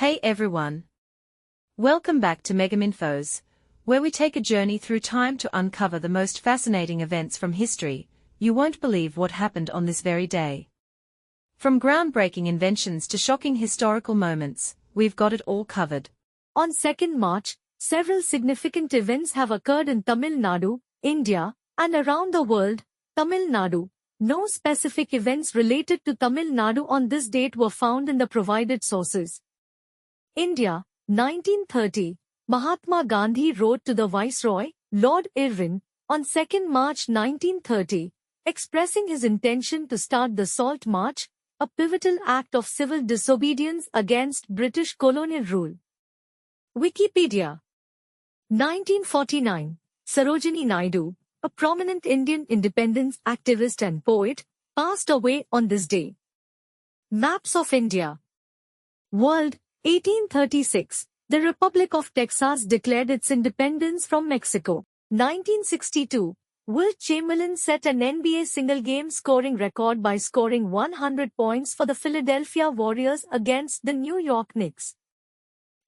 Hey everyone! Welcome back to Megaminfos, where we take a journey through time to uncover the most fascinating events from history. You won't believe what happened on this very day. From groundbreaking inventions to shocking historical moments, we've got it all covered. On 2nd March, several significant events have occurred in Tamil Nadu, India, and around the world. Tamil Nadu. No specific events related to Tamil Nadu on this date were found in the provided sources. India, 1930. Mahatma Gandhi wrote to the Viceroy, Lord Irwin, on 2nd March 1930, expressing his intention to start the Salt March, a pivotal act of civil disobedience against British colonial rule. Wikipedia. 1949. Sarojini Naidu, a prominent Indian independence activist and poet, passed away on this day. Maps of India. World, 1836. The Republic of Texas declared its independence from Mexico. 1962. Wilt Chamberlain set an NBA single-game scoring record by scoring 100 points for the Philadelphia Warriors against the New York Knicks.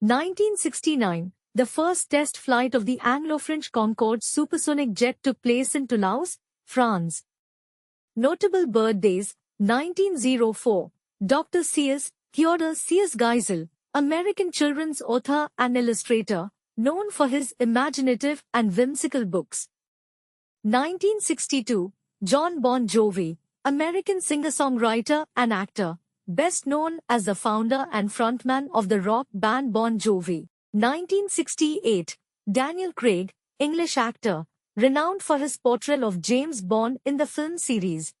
1969. The first test flight of the Anglo-French Concorde supersonic jet took place in Toulouse, France. Notable birthdays. 1904. Dr. C.S. Theodore C.S. Geisel, American children's author and illustrator, known for his imaginative and whimsical books. 1962. John Bon Jovi, American singer-songwriter and actor, best known as the founder and frontman of the rock band Bon Jovi. 1968. Daniel Craig, English actor, renowned for his portrayal of James Bond in the film series.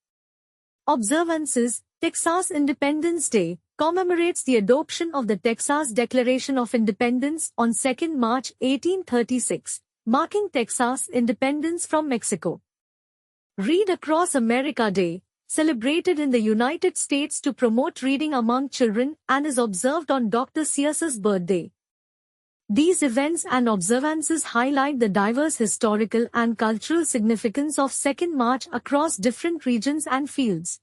Observances. Texas Independence Day commemorates the adoption of the Texas Declaration of Independence on 2nd March 1836, marking Texas' independence from Mexico. Read Across America Day, celebrated in the United States to promote reading among children and is observed on Dr. C.S.'s birthday. These events and observances highlight the diverse historical and cultural significance of 2nd March across different regions and fields.